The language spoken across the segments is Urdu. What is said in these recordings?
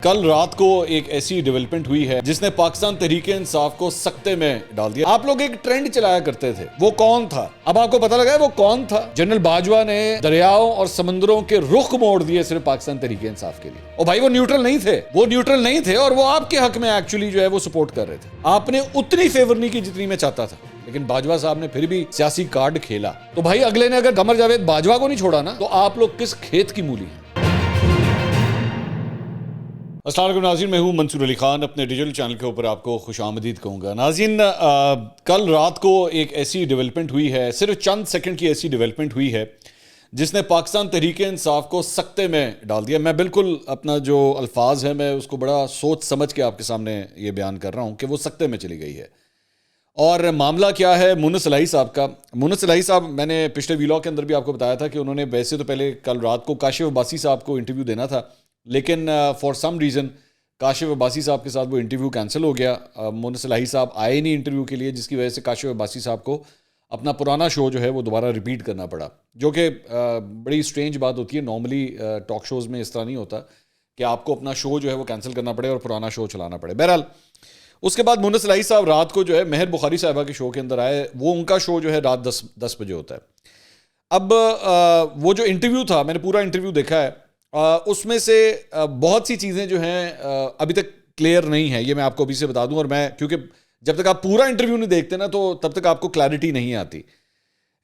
کل رات کو ایک ایسی ڈیولپمنٹ ہوئی ہے جس نے پاکستان تحریک انصاف کو سکتے میں ڈال دیا۔ آپ لوگ ایک ٹرینڈ چلایا کرتے تھے، وہ کون تھا؟ اب آپ کو پتا لگا ہے وہ کون تھا؟ جنرل باجوہ نے دریاؤں اور سمندروں کے رخ موڑ دیے صرف پاکستان تحریک انصاف کے لیے۔ اور بھائی وہ نیوٹرل نہیں تھے اور وہ آپ کے حق میں ایکچولی جو ہے وہ سپورٹ کر رہے تھے۔ آپ نے اتنی فیور نہیں کی جتنی میں چاہتا تھا، لیکن باجوہ صاحب نے پھر بھی سیاسی کارڈ کھیلا۔ تو بھائی اگلے نے اگر قمر جاوید باجوہ کو نہیں چھوڑا نا، تو آپ لوگ کس کھیت کی مولی ہیں؟ السلام علیکم ناظرین، میں ہوں منصور علی خان، اپنے ڈیجیٹل چینل کے اوپر آپ کو خوش آمدید کہوں گا۔ ناظرین، کل رات کو ایک ایسی ڈیولپمنٹ ہوئی ہے، صرف چند سیکنڈ کی ایسی ڈیولپمنٹ ہوئی ہے جس نے پاکستان تحریک انصاف کو سکتے میں ڈال دیا۔ میں بالکل اپنا جو الفاظ ہے میں اس کو بڑا سوچ سمجھ کے آپ کے سامنے یہ بیان کر رہا ہوں کہ وہ سکتے میں چلی گئی ہے۔ اور معاملہ کیا ہے مونس الہی صاحب کا؟ مونس الہی صاحب، میں نے پچھلے ویلاگ کے اندر بھی آپ کو بتایا تھا کہ انہوں نے ویسے تو پہلے کل رات کو کاشف عباسی صاحب کو انٹرویو دینا تھا، لیکن for some reason Kashif Abbasi صاحب کے ساتھ وہ انٹرویو کینسل ہو گیا۔ مونس الہی صاحب آئے نہیں انٹرویو کے لیے، جس کی وجہ سے کاشف عباسی صاحب کو اپنا پرانا شو جو ہے وہ دوبارہ ریپیٹ کرنا پڑا، جو کہ بڑی اسٹرینج بات ہوتی ہے۔ نارملی ٹاک شوز میں اس طرح نہیں ہوتا کہ آپ کو اپنا شو جو ہے وہ کینسل کرنا پڑے اور پرانا شو چلانا پڑے۔ بہرحال اس کے بعد مونس الہی صاحب رات کو جو ہے مہر بخاری صاحبہ کے شو کے اندر آئے۔ وہ ان کا شو جو ہے رات 10 بجے ہوتا ہے۔ اب وہ جو انٹرویو تھا، میں نے پورا انٹرویو دیکھا ہے، اس میں سے بہت سی چیزیں جو ہیں ابھی تک کلیئر نہیں ہے، یہ میں آپ کو ابھی سے بتا دوں۔ اور میں کیونکہ جب تک آپ پورا انٹرویو نہیں دیکھتے نا تو تب تک آپ کو کلیئرٹی نہیں آتی،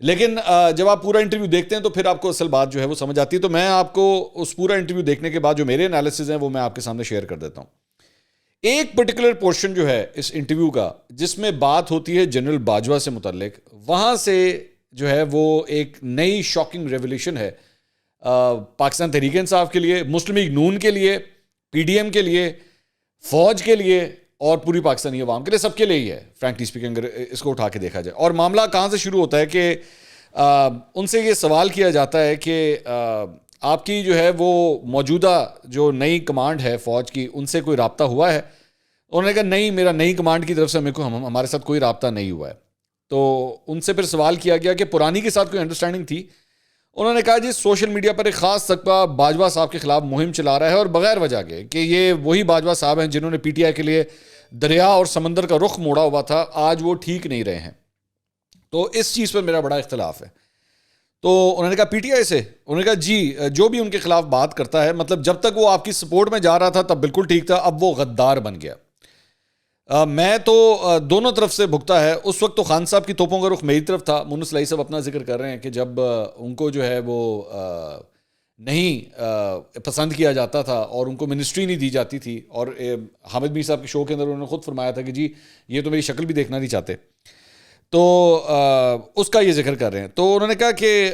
لیکن جب آپ پورا انٹرویو دیکھتے ہیں تو پھر آپ کو اصل بات جو ہے وہ سمجھ آتی ہے۔ تو میں آپ کو اس پورا انٹرویو دیکھنے کے بعد جو میرے انالیسز ہیں وہ میں آپ کے سامنے شیئر کر دیتا ہوں۔ ایک پرٹیکولر پورشن جو ہے اس انٹرویو کا جس میں بات ہوتی ہے جنرل باجوہ سے متعلق، وہاں سے جو ہے وہ ایک نئی شاکنگ ریولیشن ہے پاکستان تحریک انصاف کے لیے، مسلم لیگ نون کے لیے، پی ڈی ایم کے لیے، فوج کے لیے اور پوری پاکستانی عوام کے لیے، سب کے لیے ہی ہے فرینکلی اسپیکنگ اگر اس کو اٹھا کے دیکھا جائے۔ اور معاملہ کہاں سے شروع ہوتا ہے کہ ان سے یہ سوال کیا جاتا ہے کہ آپ کی جو ہے وہ موجودہ جو نئی کمانڈ ہے فوج کی، ان سے کوئی رابطہ ہوا ہے؟ انہوں نے کہا نہیں، میرا نئی کمانڈ کی طرف سے ہمارے ساتھ کوئی رابطہ نہیں ہوا ہے۔ تو ان سے پھر سوال کیا گیا کہ پرانی کے ساتھ کوئی انڈرسٹینڈنگ تھی؟ انہوں نے کہا جی سوشل میڈیا پر ایک خاص طبقہ باجوہ صاحب کے خلاف مہم چلا رہا ہے اور بغیر وجہ کے، کہ یہ وہی باجوہ صاحب ہیں جنہوں نے پی ٹی آئی کے لیے دریا اور سمندر کا رخ موڑا ہوا تھا، آج وہ ٹھیک نہیں رہے ہیں۔ تو اس چیز پر میرا بڑا اختلاف ہے۔ تو انہوں نے کہا پی ٹی آئی سے؟ انہوں نے کہا جی جو بھی ان کے خلاف بات کرتا ہے، مطلب جب تک وہ آپ کی سپورٹ میں جا رہا تھا تب بالکل ٹھیک تھا، اب وہ غدار بن گیا۔ میں تو دونوں طرف سے بھگتا ہے۔ اس وقت تو خان صاحب کی توپوں کا رخ میری طرف تھا۔ مونس الہی صاحب اپنا ذکر کر رہے ہیں کہ جب ان کو جو ہے وہ نہیں پسند کیا جاتا تھا اور ان کو منسٹری نہیں دی جاتی تھی، اور حامد میر صاحب کے شو کے اندر انہوں نے خود فرمایا تھا کہ جی یہ تو میری شکل بھی دیکھنا نہیں چاہتے، تو اس کا یہ ذکر کر رہے ہیں۔ تو انہوں نے کہا کہ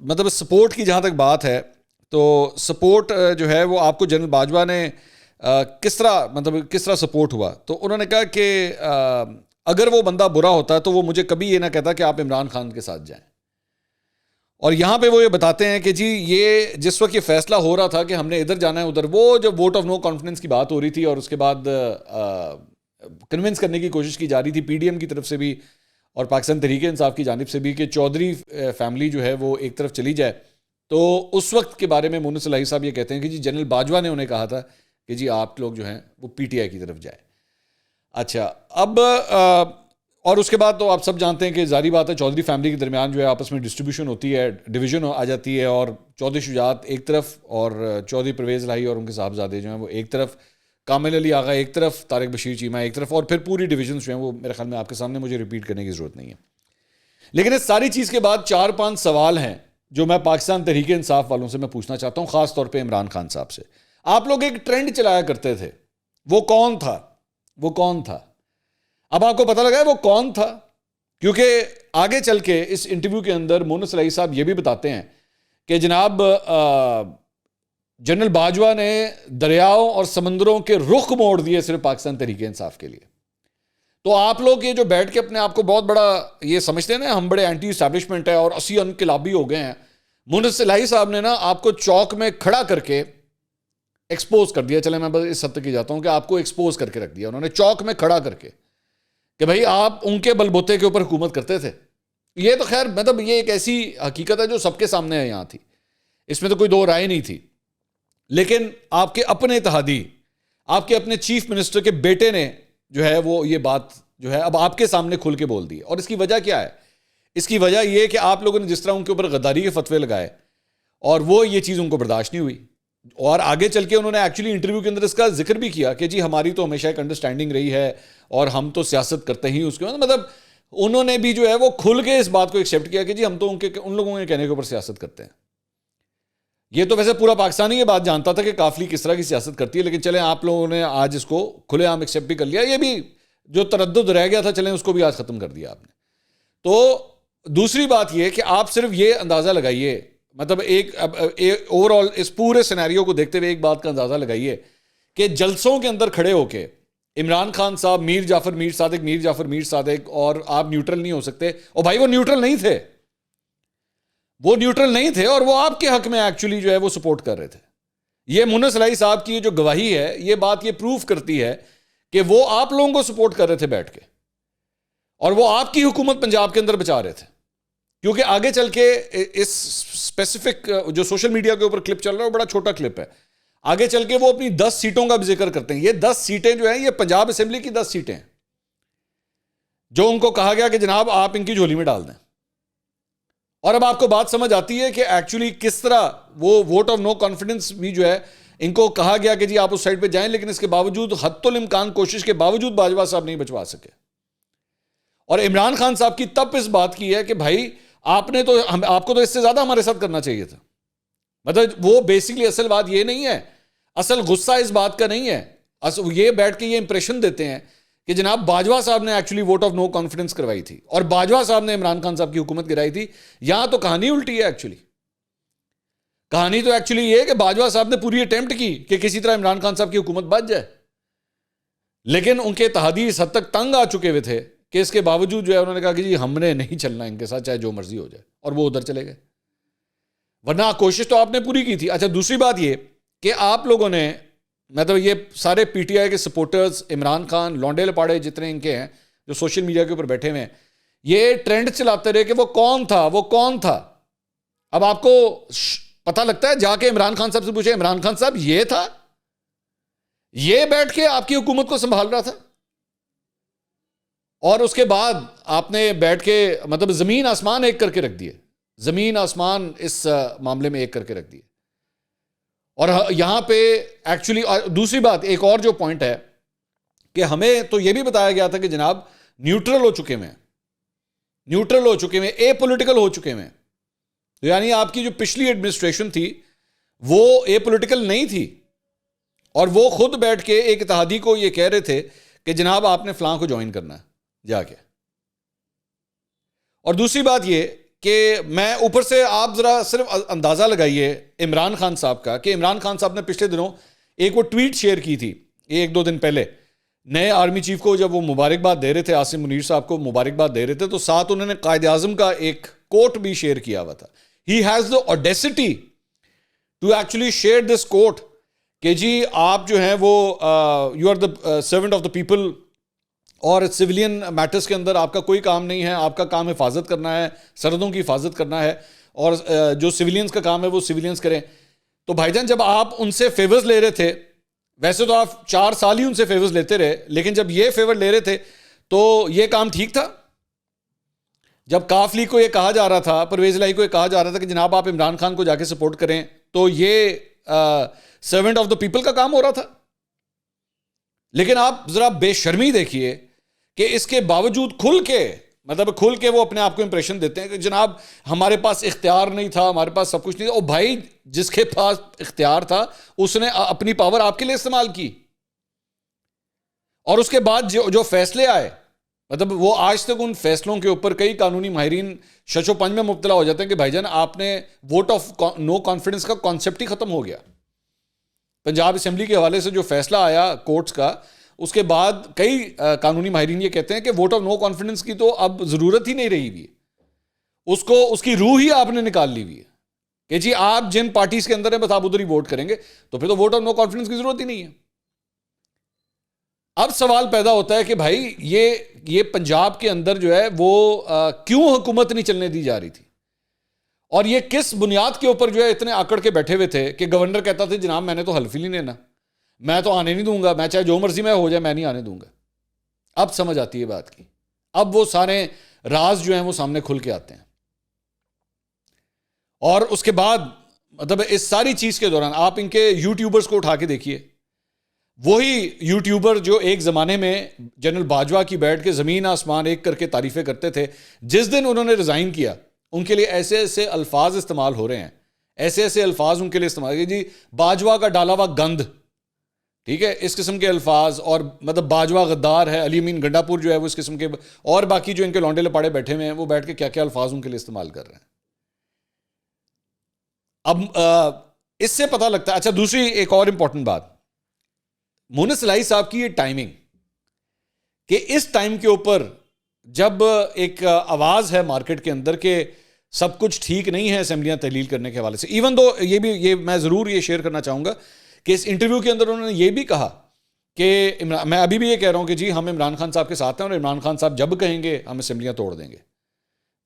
مطلب سپورٹ کی جہاں تک بات ہے تو سپورٹ جو ہے وہ آپ کو جنرل باجوہ نے کس طرح سپورٹ ہوا؟ تو انہوں نے کہا کہ اگر وہ بندہ برا ہوتا ہے تو وہ مجھے کبھی یہ نہ کہتا کہ آپ عمران خان کے ساتھ جائیں۔ اور یہاں پہ وہ یہ بتاتے ہیں کہ جی یہ جس وقت یہ فیصلہ ہو رہا تھا کہ ہم نے ادھر جانا ہے ادھر، وہ جب ووٹ آف نو کانفیڈنس کی بات ہو رہی تھی اور اس کے بعد کنونس کرنے کی کوشش کی جا رہی تھی پی ڈی ایم کی طرف سے بھی اور پاکستان تحریک انصاف کی جانب سے بھی کہ چودھری فیملی جو ہے وہ ایک طرف چلی جائے، تو اس وقت کے بارے میں مونس الہی صاحب یہ کہتے ہیں کہ جی جنرل باجوہ نے انہیں کہا تھا کہ جی آپ لوگ جو ہیں وہ پی ٹی آئی کی طرف جائے۔ اچھا، اب اور اس کے بعد تو آپ سب جانتے ہیں کہ ظاہری بات ہے چودھری فیملی کے درمیان جو ہے آپس میں ڈسٹریبیوشن ہوتی ہے، ڈویژن آ جاتی ہے، اور چودھری شجاعت ایک طرف اور چودھری پرویز الہی اور ان کے صاحبزادے جو ہیں وہ ایک طرف، کامل علی آغا ایک طرف، طارق بشیر چیمہ ایک طرف، اور پھر پوری ڈویژنز جو ہیں وہ میرے خیال میں آپ کے سامنے مجھے ریپیٹ کرنے کی ضرورت نہیں ہے۔ لیکن اس ساری چیز کے بعد 4-5 سوال ہیں جو میں پاکستان تحریک انصاف والوں سے میں پوچھنا چاہتا ہوں، خاص طور پہ عمران خان صاحب سے۔ آپ لوگ ایک ٹرینڈ چلایا کرتے تھے، وہ کون تھا؟ اب آپ کو پتہ لگا ہے وہ کون تھا؟ کیونکہ آگے چل کے اس انٹرویو کے اندر مونس الہی صاحب یہ بھی بتاتے ہیں کہ جناب جنرل باجوہ نے دریاؤں اور سمندروں کے رخ موڑ دیے صرف پاکستان تحریک انصاف کے لیے۔ تو آپ لوگ یہ جو بیٹھ کے اپنے آپ کو بہت بڑا یہ سمجھتے ہیں نا ہم بڑے اینٹی اسٹیبلشمنٹ ہے اور اسی انقلابی ہو گئے ہیں، مونس الہی صاحب نے نا آپ کو چوک میں کھڑا کر کے ایکسپوز کر دیا۔ چلے میں بس اس حد تک کی جاتا ہوں کہ آپ کو ایکسپوز کر کے رکھ دیا انہوں نے چوک میں کھڑا کر کے کہ بھائی آپ ان کے بلبوتے کے اوپر حکومت کرتے تھے۔ یہ تو خیر مطلب یہ ایک ایسی حقیقت ہے جو سب کے سامنے ہے یہاں تھی، اس میں تو کوئی دو رائے نہیں تھی۔ لیکن آپ کے اپنے اتحادی, آپ کے اپنے چیف منسٹر کے بیٹے نے جو ہے وہ یہ بات جو ہے اب آپ کے سامنے کھل کے بول دی. اور اس کی وجہ کیا ہے؟ اس کی وجہ یہ کہ آپ لوگوں نے جس طرح ان کے اوپر غداری کے فتوے لگائے اور وہ یہ چیز ان کو برداشت نہیں ہوئی, اور آگے چل کے انہوں نے ایکچولی انٹرویو کے اندر اس کا ذکر بھی کیا کہ جی ہماری تو ہمیشہ ایک انڈرسٹینڈنگ رہی ہے اور ہم تو سیاست کرتے ہی اس کے, مطلب انہوں نے بھی جو ہے وہ کھل کے اس بات کو ایکسیپٹ کیا کہ جی ہم تو ان لوگوں کے کہنے کے اوپر سیاست کرتے ہیں. یہ تو ویسے پورا پاکستان یہ بات جانتا تھا کہ کافلی کس طرح کی سیاست کرتی ہے, لیکن چلیں آپ لوگوں نے آج اس کو کھلے عام ایکسیپٹ بھی کر لیا. یہ بھی جو تردد رہ گیا تھا چلیں اس کو بھی آج ختم کر دیا آپ نے. تو دوسری بات یہ کہ آپ صرف یہ اندازہ لگائیے, مطلب ایک اوور آل اس پورے سینیریو کو دیکھتے ہوئے ایک بات کا اندازہ لگائیے کہ جلسوں کے اندر کھڑے ہو کے عمران خان صاحب, میر جعفر صادق اور آپ نیوٹرل نہیں ہو سکتے. اور بھائی وہ نیوٹرل نہیں تھے, اور وہ آپ کے حق میں ایکچولی جو ہے وہ سپورٹ کر رہے تھے. یہ منس علائی صاحب کی جو گواہی ہے یہ بات یہ پروف کرتی ہے کہ وہ آپ لوگوں کو سپورٹ کر رہے تھے بیٹھ کے, اور وہ آپ کی حکومت پنجاب کے اندر بچا رہے تھے. کیونکہ آگے چل کے اس اسپیسیفک جو سوشل میڈیا کے اوپر کلپ چل رہا ہے وہ بڑا چھوٹا کلپ ہے, آگے چل کے وہ اپنی 10 سیٹوں کا بھی ذکر کرتے ہیں. یہ 10 سیٹیں جو ہیں یہ پنجاب اسمبلی کی 10 سیٹیں ہیں جو ان کو کہا گیا کہ جناب آپ ان کی جھولی میں ڈال دیں. اور اب آپ کو بات سمجھ آتی ہے کہ ایکچولی کس طرح وہ ووٹ آف نو کانفیڈنس بھی جو ہے ان کو کہا گیا کہ جی آپ اس سائڈ پہ جائیں, لیکن اس کے باوجود حتی الامکان کوشش کے باوجود باجوہ صاحب نہیں بچوا سکے. اور عمران خان صاحب کی تب اس بات کی ہے کہ بھائی آپ کو تو اس سے زیادہ ہمارے ساتھ کرنا چاہیے تھا. مطلب وہ بیسکلی اصل بات یہ نہیں ہے, اصل غصہ اس بات کا نہیں ہے, یہ بیٹھ کے یہ امپریشن دیتے ہیں کہ جناب باجوہ صاحب نے actually vote of no confidence کروائی تھی اور باجوہ صاحب نے عمران خان صاحب کی حکومت گرائی تھی. یہاں تو کہانی الٹی ہے. ایکچولی کہانی تو ایکچولی یہ ہے کہ باجوہ صاحب نے پوری اٹیمپٹ کی کہ کسی طرح عمران خان صاحب کی حکومت بچ جائے, لیکن ان کے اتحادی اس حد تک تنگ آ چکے ہوئے تھے کہ اس کے باوجود جو ہے انہوں نے کہا کہ جی ہم نے نہیں چلنا ان کے ساتھ چاہے جو مرضی ہو جائے, اور وہ ادھر چلے گئے. ورنہ کوشش تو آپ نے پوری کی تھی. اچھا دوسری بات یہ کہ آپ لوگوں نے, مطلب یہ سارے پی ٹی آئی کے سپورٹرز, عمران خان, لونڈے لپاڑے جتنے ان کے ہیں جو سوشل میڈیا کے اوپر بیٹھے ہوئے ہیں, یہ ٹرینڈ چلاتے رہے کہ وہ کون تھا. اب آپ کو پتہ لگتا ہے, جا کے عمران خان صاحب سے پوچھے, عمران خان صاحب یہ تھا, یہ بیٹھ کے آپ کی حکومت کو سنبھال رہا تھا, اور اس کے بعد آپ نے بیٹھ کے مطلب زمین آسمان ایک کر کے رکھ دیے, زمین آسمان اس معاملے میں ایک کر کے رکھ دیے. اور یہاں پہ ایکچولی دوسری بات ایک اور جو پوائنٹ ہے کہ ہمیں تو یہ بھی بتایا گیا تھا کہ جناب نیوٹرل ہو چکے ہیں, اے پولیٹیکل ہو چکے ہیں. یعنی آپ کی جو پچھلی ایڈمنسٹریشن تھی وہ اے پولیٹیکل نہیں تھی, اور وہ خود بیٹھ کے ایک اتحادی کو یہ کہہ رہے تھے کہ جناب آپ نے فلاں کو جوائن کرنا ہے جا کے. اور دوسری بات یہ کہ میں اوپر سے آپ ذرا صرف اندازہ لگائیے عمران خان صاحب کا, کہ عمران خان صاحب نے پچھلے دنوں ایک وہ ٹویٹ شیئر کی تھی 1-2 دن پہلے, نئے آرمی چیف کو جب وہ مبارکباد دے رہے تھے, عاصم منیر صاحب کو مبارکباد دے رہے تھے, تو ساتھ انہوں نے قائد اعظم کا ایک کوٹ بھی شیئر کیا ہوا تھا. He has the audacity to actually share this quote کہ جی آپ جو ہیں وہ you are the servant of the people, اور سویلین میٹرز کے اندر آپ کا کوئی کام نہیں ہے, آپ کا کام حفاظت کرنا ہے, سرحدوں کی حفاظت کرنا ہے, اور جو سویلینز کا کام ہے وہ سویلینز کریں. تو بھائی جان جب آپ ان سے فیورز لے رہے تھے, ویسے تو آپ 4 سال ہی ان سے فیورز لیتے رہے, لیکن جب یہ فیور لے رہے تھے تو یہ کام ٹھیک تھا. جب کاف لیگ کو یہ کہا جا رہا تھا, پرویز الہی کو یہ کہا جا رہا تھا کہ جناب آپ عمران خان کو جا کے سپورٹ کریں, تو یہ سرونٹ آف دا پیپل کا کام ہو رہا تھا. لیکن آپ ذرا بے شرمی دیکھیے کہ اس کے باوجود کھل کے وہ اپنے آپ کو امپریشن دیتے ہیں کہ جناب ہمارے پاس اختیار نہیں تھا, ہمارے پاس سب کچھ نہیں تھا. اور بھائی جس کے پاس اختیار تھا اس نے اپنی پاور آپ کے لیے استعمال کی, اور اس کے بعد جو فیصلے آئے, مطلب وہ آج تک ان فیصلوں کے اوپر کئی قانونی ماہرین شش و پنج میں مبتلا ہو جاتے ہیں کہ بھائی جان آپ نے ووٹ آف نو کانفیڈنس کا کانسیپٹ ہی ختم ہو گیا. پنجاب اسمبلی کے حوالے سے جو فیصلہ آیا کورٹس کا, اس کے بعد کئی قانونی ماہرین یہ کہتے ہیں کہ ووٹ آف نو کانفیڈنس کی تو اب ضرورت ہی نہیں رہی ہوئی, اس کی روح ہی آپ نے نکال لی ہوئی ہے کہ جی آپ جن پارٹیز کے اندر ہیں بس آپ ادھر ہی ووٹ کریں گے, تو پھر تو ووٹ آف نو کانفیڈنس کی ضرورت ہی نہیں ہے. اب سوال پیدا ہوتا ہے کہ بھائی یہ پنجاب کے اندر جو ہے وہ کیوں حکومت نہیں چلنے دی جا رہی تھی, اور یہ کس بنیاد کے اوپر جو ہے اتنے آکڑ کے بیٹھے ہوئے تھے کہ گورنر کہتا تھا جناب میں نے تو حلف ہی نہیں لینا, میں تو آنے نہیں دوں گا, میں چاہے جو مرضی میں ہو جائے میں نہیں آنے دوں گا. اب سمجھ آتی ہے بات کی, اب وہ سارے راز جو ہیں وہ سامنے کھل کے آتے ہیں. اور اس کے بعد مطلب اس ساری چیز کے دوران آپ ان کے یوٹیوبرز کو اٹھا کے دیکھیے, وہی یوٹیوبر جو ایک زمانے میں جنرل باجوہ کی بیٹھ کے زمین آسمان ایک کر کے تعریفیں کرتے تھے, جس دن انہوں نے ریزائن کیا ان کے لیے ایسے ایسے الفاظ استعمال ہو رہے ہیں, ایسے ایسے الفاظ ان کے لیے استعمال کہ جی باجوہ کا ڈالا ہوا گند, ٹھیک ہے, اس قسم کے الفاظ. اور مطلب باجوہ غدار ہے, علی امین گنڈا پور جو ہے وہ اس قسم کے, اور باقی جو ان کے لونڈے لپاڑے بیٹھے ہوئے ہیں وہ بیٹھ کے کیا کیا الفاظ ان کے لیے استعمال کر رہے ہیں. اب اس سے پتہ لگتا ہے. اچھا دوسری ایک اور امپورٹنٹ بات, مونس الہی صاحب کی یہ ٹائمنگ, کہ اس ٹائم کے اوپر جب ایک آواز ہے مارکیٹ کے اندر کہ سب کچھ ٹھیک نہیں ہے اسمبلیاں تحلیل کرنے کے حوالے سے, ایون دو یہ میں ضرور یہ شیئر کرنا چاہوں گا کہ اس انٹرویو کے اندر انہوں نے یہ بھی کہا کہ میں ابھی بھی یہ کہہ رہا ہوں کہ جی ہم عمران خان صاحب کے ساتھ ہیں اور عمران خان صاحب جب کہیں گے ہم اسمبلیاں توڑ دیں گے.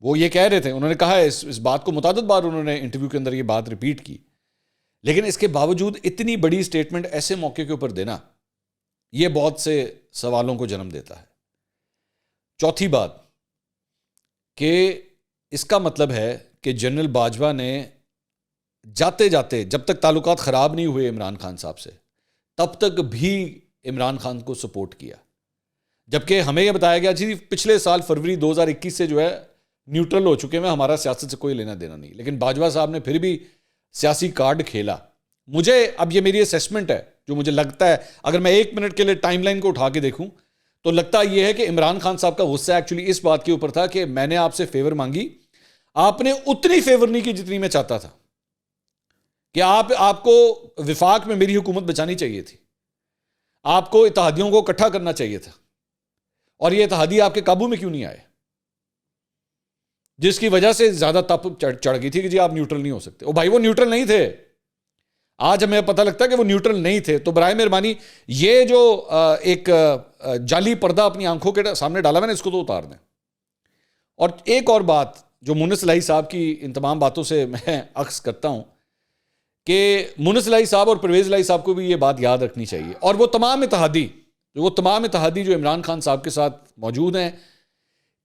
وہ یہ کہہ رہے تھے, انہوں نے کہا ہے اس بات کو متعدد بار انہوں نے انٹرویو کے اندر یہ بات ریپیٹ کی, لیکن اس کے باوجود اتنی بڑی سٹیٹمنٹ ایسے موقع کے اوپر دینا یہ بہت سے سوالوں کو جنم دیتا ہے. چوتھی بات کہ اس کا مطلب ہے کہ جنرل باجوہ نے جاتے جاتے جب تک تعلقات خراب نہیں ہوئے عمران خان صاحب سے تب تک بھی عمران خان کو سپورٹ کیا, جبکہ ہمیں یہ بتایا گیا جی پچھلے سال فروری 2021 سے جو ہے نیوٹرل ہو چکے ہیں, ہمارا سیاست سے کوئی لینا دینا نہیں, لیکن باجوہ صاحب نے پھر بھی سیاسی کارڈ کھیلا. مجھے اب یہ میری اسیسمنٹ ہے جو مجھے لگتا ہے, اگر میں 1 منٹ کے لیے ٹائم لائن کو اٹھا کے دیکھوں تو لگتا یہ ہے کہ عمران خان صاحب کا غصہ ایکچولی اس بات کے اوپر تھا کہ میں نے آپ سے فیور مانگی, آپ نے اتنی فیور نہیں کی جتنی میں چاہتا تھا, کہ آپ کو وفاق میں میری حکومت بچانی چاہیے تھی, آپ کو اتحادیوں کو اکٹھا کرنا چاہیے تھا, اور یہ اتحادی آپ کے قابو میں کیوں نہیں آئے, جس کی وجہ سے زیادہ تپ چڑھ گئی تھی کہ جی آپ نیوٹرل نہیں ہو سکتے. او بھائی وہ نیوٹرل نہیں تھے, آج ہمیں پتہ لگتا ہے کہ وہ نیوٹرل نہیں تھے. تو برائے مہربانی یہ جو ایک جعلی پردہ اپنی آنکھوں کے سامنے ڈالا میں نے اس کو تو اتار دیں. اور ایک اور بات جو مونس الہی صاحب کی ان تمام باتوں سے میں اخذ کرتا ہوں کہ مونس الہی صاحب اور پرویز الہی صاحب کو بھی یہ بات یاد رکھنی چاہیے, اور وہ تمام اتحادی جو عمران خان صاحب کے ساتھ موجود ہیں,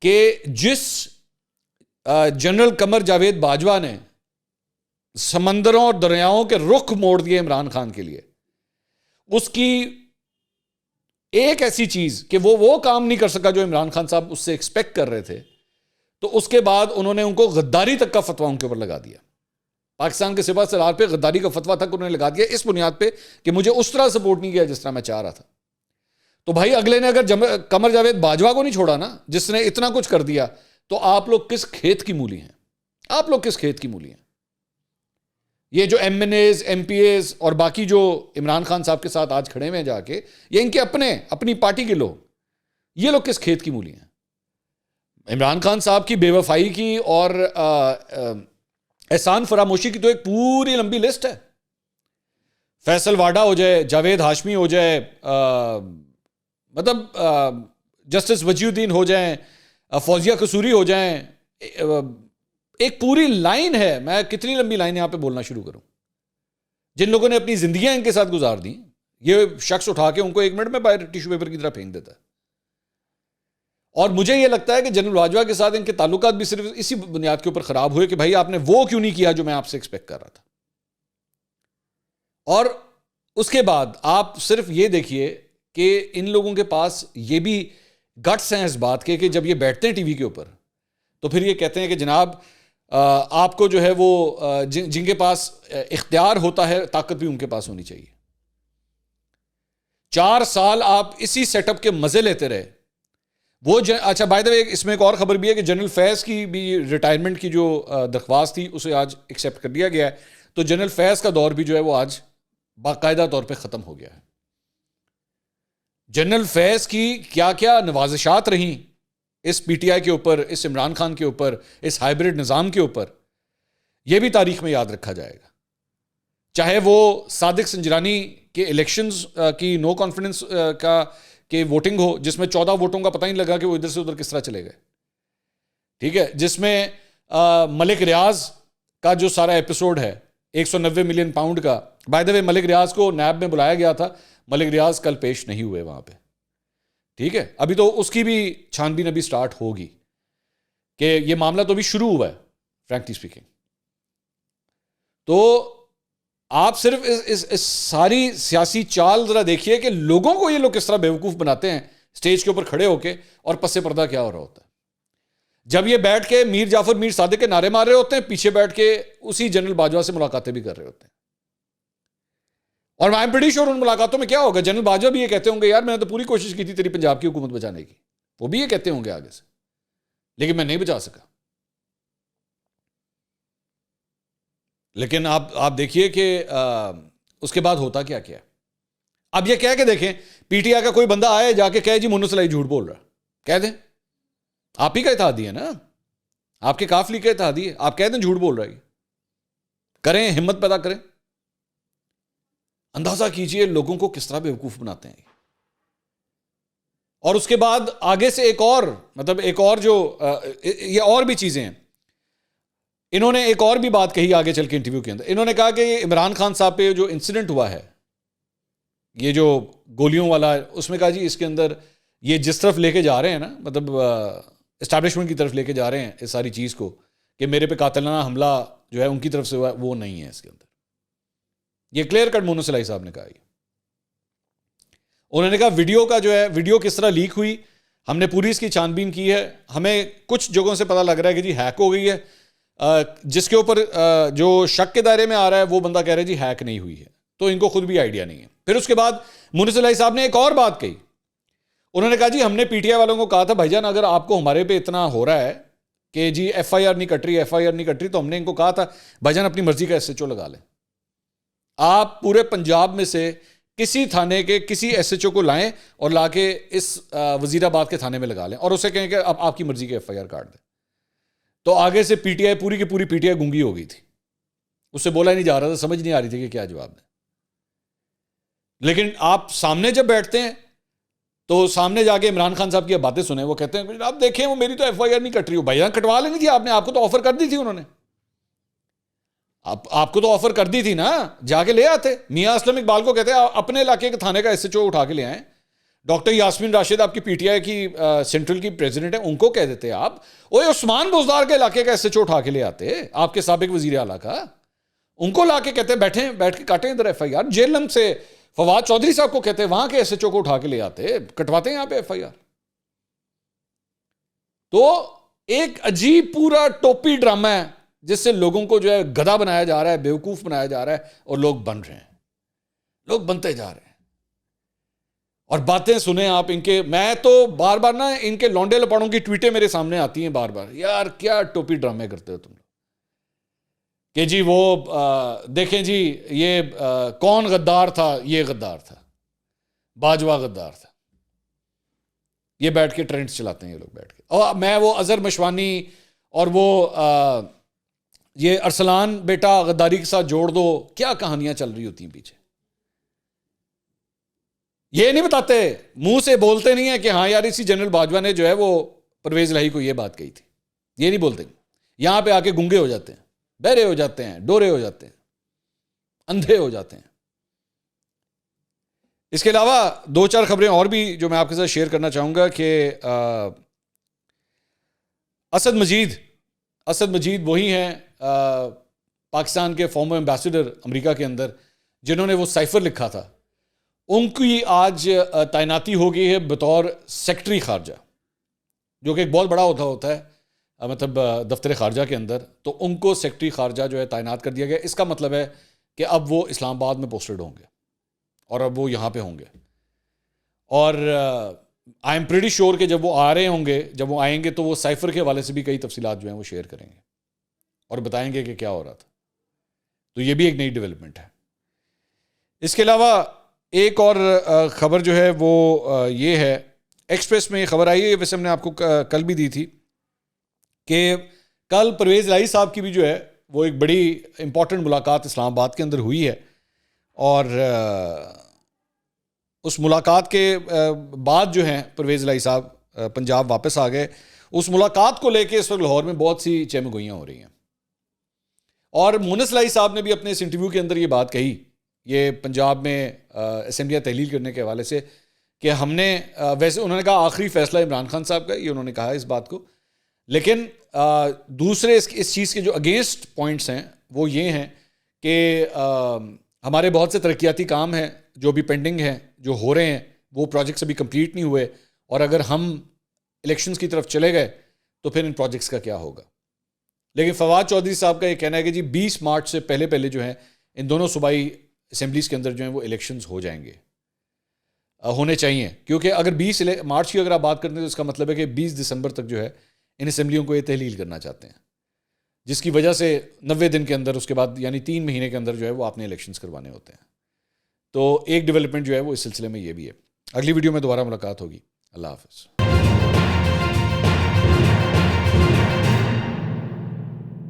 کہ جس جنرل قمر جاوید باجوہ نے سمندروں اور دریاؤں کے رخ موڑ دیے عمران خان کے لیے, اس کی ایک ایسی چیز کہ وہ کام نہیں کر سکا جو عمران خان صاحب اس سے ایکسپیکٹ کر رہے تھے, تو اس کے بعد انہوں نے ان کو غداری تک کا فتویٰ ان کے اوپر لگا دیا. پاکستان کے سپاہ سالار پہ غداری کا فتویٰ تک انہوں نے لگا دیا اس بنیاد پہ کہ مجھے اس طرح سپورٹ نہیں کیا جس طرح میں چاہ رہا تھا. تو بھائی اگلے نے اگر قمر جاوید باجوہ کو نہیں چھوڑا نا, جس نے اتنا کچھ کر دیا, تو آپ لوگ کس کھیت کی مولی ہیں, آپ لوگ کس کھیت کی مولی ہیں. یہ جو M N As M P As اور باقی جو عمران خان صاحب کے ساتھ آج کھڑے ہوئے جا کے, یہ ان کے اپنی پارٹی کے لوگ, یہ لوگ کس کھیت کی مولی ہیں. عمران خان صاحب کی بے وفائی کی اور احسان فراموشی کی تو ایک پوری لمبی لسٹ ہے. فیصل واڈا ہو جائے, جاوید ہاشمی ہو جائے, مطلب جسٹس وجی الدین ہو جائیں, فوزیہ قصوری ہو جائیں, ایک پوری لائن ہے. میں کتنی لمبی لائن یہاں پہ بولنا شروع کروں, جن لوگوں نے اپنی زندگیاں ان کے ساتھ گزار دیں. یہ شخص اٹھا کے ان کو 1 منٹ میں باہر ٹیشو پیپر کی طرح پھینک دیتا ہے. اور مجھے یہ لگتا ہے کہ جنرل باجوہ کے ساتھ ان کے تعلقات بھی صرف اسی بنیاد کے اوپر خراب ہوئے کہ بھائی آپ نے وہ کیوں نہیں کیا جو میں آپ سے ایکسپیکٹ کر رہا تھا. اور اس کے بعد آپ صرف یہ دیکھیے کہ ان لوگوں کے پاس یہ بھی گٹس ہیں اس بات کے کہ جب یہ بیٹھتے ہیں ٹی وی کے اوپر تو پھر یہ کہتے ہیں کہ جناب آپ کو جو ہے وہ جن کے پاس اختیار ہوتا ہے طاقت بھی ان کے پاس ہونی چاہیے. 4 سال آپ اسی سیٹ اپ کے مزے لیتے رہے. اچھا بائی دا وے اس میں ایک اور خبر بھی ہے کہ جنرل فیض کی بھی ریٹائرمنٹ کی جو درخواست تھی اسے آج ایکسیپٹ کر لیا گیا ہے. تو جنرل فیض کا دور بھی جو ہے وہ آج باقاعدہ طور پہ ختم ہو گیا ہے. جنرل فیض کی کیا کیا نوازشات رہیں اس پی ٹی آئی کے اوپر, اس عمران خان کے اوپر, اس ہائبرڈ نظام کے اوپر, یہ بھی تاریخ میں یاد رکھا جائے گا. چاہے وہ صادق سنجرانی کے الیکشنز کی نو کانفیڈنس کا کہ ووٹنگ ہو جس میں 14 ووٹوں کا پتہ ہی نہیں لگا کہ وہ ادھر سے ادھر کس طرح چلے گئے, ٹھیک ہے, جس میں ملک ریاض کا جو سارا ایپیسوڈ ہے 190 ملین پاؤنڈ کا، بائی دا وے ملک ریاض کو نیب میں بلایا گیا تھا، ملک ریاض کل پیش نہیں ہوئے وہاں پہ، ٹھیک ہے، ابھی تو اس کی بھی چھان بین ابھی سٹارٹ ہوگی کہ یہ معاملہ تو ابھی شروع ہوا ہے فرینکلی اسپیکنگ. تو آپ صرف اس ساری سیاسی چال ذرا دیکھیے کہ لوگوں کو یہ لوگ کس طرح بیوقوف بناتے ہیں اسٹیج کے اوپر کھڑے ہو کے، اور پس پردہ کیا ہو رہا ہوتا ہے. جب یہ بیٹھ کے میر جعفر میر صادق کے نعرے مار رہے ہوتے ہیں، پیچھے بیٹھ کے اسی جنرل باجوہ سے ملاقاتیں بھی کر رہے ہوتے ہیں. اور آئی ایم پریٹی شیور ان ملاقاتوں میں کیا ہوگا، جنرل باجوہ بھی یہ کہتے ہوں گے یار میں نے تو پوری کوشش کی تھی تیری پنجاب کی حکومت بچانے کی، وہ بھی یہ کہتے ہوں گے آگے سے، لیکن میں نہیں بچا سکا. لیکن آپ دیکھیے کہ اس کے بعد ہوتا کیا کیا. اب یہ کہہ کے دیکھیں، پی ٹی آئی کا کوئی بندہ آئے جا کے کہے جی منو سلائی جھوٹ بول رہا، کہہ دیں، آپ ہی کا اتحادی ہے نا، آپ کے قافلی کا اتحادی ہے، آپ کہہ دیں جھوٹ بول رہا ہے، کریں ہمت پیدا کریں. اندازہ کیجئے لوگوں کو کس طرح بیوقوف بناتے ہیں. اور اس کے بعد آگے سے ایک اور جو یہ اور بھی چیزیں ہیں. انہوں نے ایک اور بھی بات کہی آگے چل کے انٹرویو کے اندر، انہوں نے کہا کہ یہ عمران خان صاحب پہ جو انسیڈنٹ ہوا ہے، یہ جو گولیوں والا، اس میں کہا جی اس کے اندر یہ جس طرف لے کے جا رہے ہیں نا، مطلب اسٹیبلشمنٹ کی طرف لے کے جا رہے ہیں اس ساری چیز کو، کہ میرے پہ قاتلانہ حملہ جو ہے ان کی طرف سے ہوا، وہ نہیں ہے اس کے اندر. یہ کلیئر کٹ مونو سلائی صاحب نے کہا. انہوں نے کہا ویڈیو کا جو ہے، ویڈیو کس طرح لیک ہوئی، ہم نے پوری اس کی چھان بین کی ہے، ہمیں کچھ جگہوں سے پتہ لگ رہا ہے کہ جی ہیک ہو گئی ہے، جس کے اوپر جو شک کے دائرے میں آ رہا ہے وہ بندہ کہہ رہا ہے جی ہیک نہیں ہوئی ہے، تو ان کو خود بھی آئیڈیا نہیں ہے. پھر اس کے بعد مونو سلائی صاحب نے ایک اور بات کہی. انہوں نے کہا جی ہم نے پی ٹی آئی والوں کو کہا تھا بھائی جان اگر آپ کو ہمارے پہ اتنا ہو رہا ہے کہ جی ایف آئی آر نہیں کٹ رہی، تو ہم نے ان کو کہا تھا بھائی جان اپنی مرضی کا ایس ایچ او لگا لیں، آپ پورے پنجاب میں سے کسی تھانے کے کسی ایس ایچ او کو لائیں اور لا کے اس وزیر آباد کے تھانے میں لگا لیں، اور اسے کہیں کہ اب آپ کی مرضی کے ایف آئی آر کاٹ دیں. تو آگے سے پی ٹی آئی پوری کی پوری پی ٹی آئی گونگی ہو گئی تھی، اس سے بولا ہی نہیں جا رہا تھا، سمجھ نہیں آ رہی تھی کہ کیا جواب دیں. لیکن آپ سامنے جب بیٹھتے ہیں تو سامنے جا کے عمران خان صاحب کی باتیں سنیں، وہ کہتے ہیں آپ دیکھیں وہ میری تو ایف آئی آر نہیں کٹ رہی. بھائی جان کٹوا لینی تھی آپ نے، آپ کو تو آفر کر دی تھی انہوں نے، آپ کو تو آفر کر دی تھی نا، جا کے لے آتے. میاں اسلم اقبال کو کہتے ہیں اپنے علاقے کے تھانے کا ایس ایچ او اٹھا کے لے آئیں. ڈاکٹر یاسمین راشد آپ کی پی ٹی آئی کی سینٹرل کی پریزیڈنٹ ہیں، ان کو کہہ دیتے آپ، اوے عثمان بزدار کے علاقے کا ایس ایچ او اٹھا کے لے آتے، آپ کے سابق وزیر اعلیٰ کا، ان کو لا کے کہتے بیٹھ کے کاٹیں ادھر ایف آئی آر. جیلم سے فواد چودھری صاحب کو کہتے وہاں کے ایس ایچ او کو اٹھا کے لے آتے، کٹواتے ہیں یہاں پہ ایف آئی آر. تو ایک عجیب پورا ٹوپی ڈرامہ ہے جس سے لوگوں کو جو ہے گدھا بنایا جا رہا ہے، بیوقوف بنایا جا رہا ہے، اور لوگ بن رہے ہیں، لوگ بنتے جا رہے ہیں. اور باتیں سنیں آپ ان کے، میں تو بار بار نا ان کے لونڈے لپاڑوں کی ٹویٹیں میرے سامنے آتی ہیں بار بار، یار کیا ٹوپی ڈرامے کرتے ہو تم لوگ، کہ جی وہ دیکھیں جی یہ کون غدار تھا، یہ غدار تھا، باجوہ غدار تھا. یہ بیٹھ کے ٹرینڈز چلاتے ہیں یہ لوگ بیٹھ کے. اور میں وہ اظہر مشوانی اور وہ یہ ارسلان بیٹا غداری کے ساتھ جوڑ دو، کیا کہانیاں چل رہی ہوتی ہیں پیچھے. یہ نہیں بتاتے، منہ سے بولتے نہیں ہیں کہ ہاں یار اسی جنرل باجوہ نے جو ہے وہ پرویز الہی کو یہ بات کہی تھی، یہ نہیں بولتے. یہاں پہ آ کے گنگے ہو جاتے ہیں، بہرے ہو جاتے ہیں، ڈورے ہو جاتے ہیں، اندھے ہو جاتے ہیں. اس کے علاوہ دو چار خبریں اور بھی جو میں آپ کے ساتھ شیئر کرنا چاہوں گا کہ اسد مجید وہی ہیں پاکستان کے فارمر ایمبیسڈر امریکہ کے اندر جنہوں نے وہ سائفر لکھا تھا. ان کی آج تعیناتی ہو گئی ہے بطور سیکٹری خارجہ، جو کہ ایک بہت بڑا عہدہ ہوتا ہے مطلب دفتر خارجہ کے اندر. تو ان کو سیکٹری خارجہ جو ہے تعینات کر دیا گیا. اس کا مطلب ہے کہ اب وہ اسلام آباد میں پوسٹڈ ہوں گے اور اب وہ یہاں پہ ہوں گے. اور آئی ایم پریٹی شیور کہ جب وہ آ رہے ہوں گے، جب وہ آئیں گے تو وہ سائفر کے حوالے سے بھی کئی تفصیلات جو ہیں وہ شیئر کریں گے اور بتائیں گے کہ کیا ہو رہا تھا. تو یہ بھی ایک نئی ڈیولپمنٹ ہے. اس کے علاوہ ایک اور خبر جو ہے وہ یہ ہے، ایکسپریس میں یہ خبر آئی ہے، ویسے ہم نے آپ کو کل بھی دی تھی، کہ کل پرویز الہی صاحب کی بھی جو ہے وہ ایک بڑی امپورٹنٹ ملاقات اسلام آباد کے اندر ہوئی ہے. اور اس ملاقات کے بعد جو ہیں پرویز الہی صاحب پنجاب واپس آ گئے. اس ملاقات کو لے کے اس وقت لاہور میں بہت سی چہم گوئیاں ہو رہی ہیں. اور مونس لائی صاحب نے بھی اپنے اس انٹرویو کے اندر یہ بات کہی، یہ پنجاب میں اسمبلیاں تحلیل کرنے کے حوالے سے، کہ ہم نے ویسے انہوں نے کہا آخری فیصلہ عمران خان صاحب کا، یہ انہوں نے کہا اس بات کو، لیکن دوسرے اس چیز کے جو اگینسٹ پوائنٹس ہیں وہ یہ ہیں کہ ہمارے بہت سے ترقیاتی کام ہیں جو بھی پینڈنگ ہیں، جو ہو رہے ہیں، وہ پروجیکٹس ابھی کمپلیٹ نہیں ہوئے، اور اگر ہم الیکشنز کی طرف چلے گئے تو پھر ان پروجیکٹس کا کیا ہوگا۔ لیکن فواد چودھری صاحب کا یہ کہنا ہے کہ جی 20 مارچ سے پہلے جو ہیں ان دونوں صوبائی اسمبلیز کے اندر جو ہیں وہ الیکشنز ہو جائیں گے، ہونے چاہیے، کیونکہ اگر 20 مارچ کی اگر آپ بات کرتے ہیں تو اس کا مطلب ہے کہ 20 دسمبر تک جو ہے ان اسمبلیوں کو یہ تحلیل کرنا چاہتے ہیں، جس کی وجہ سے 90 دن کے اندر، اس کے بعد یعنی 3 مہینے کے اندر جو ہے وہ آپ نے الیکشنز کروانے ہوتے ہیں۔ تو ایک ڈیولپمنٹ جو ہے وہ اس سلسلے میں یہ بھی ہے۔ اگلی ویڈیو میں دوبارہ ملاقات ہوگی۔ اللہ حافظ۔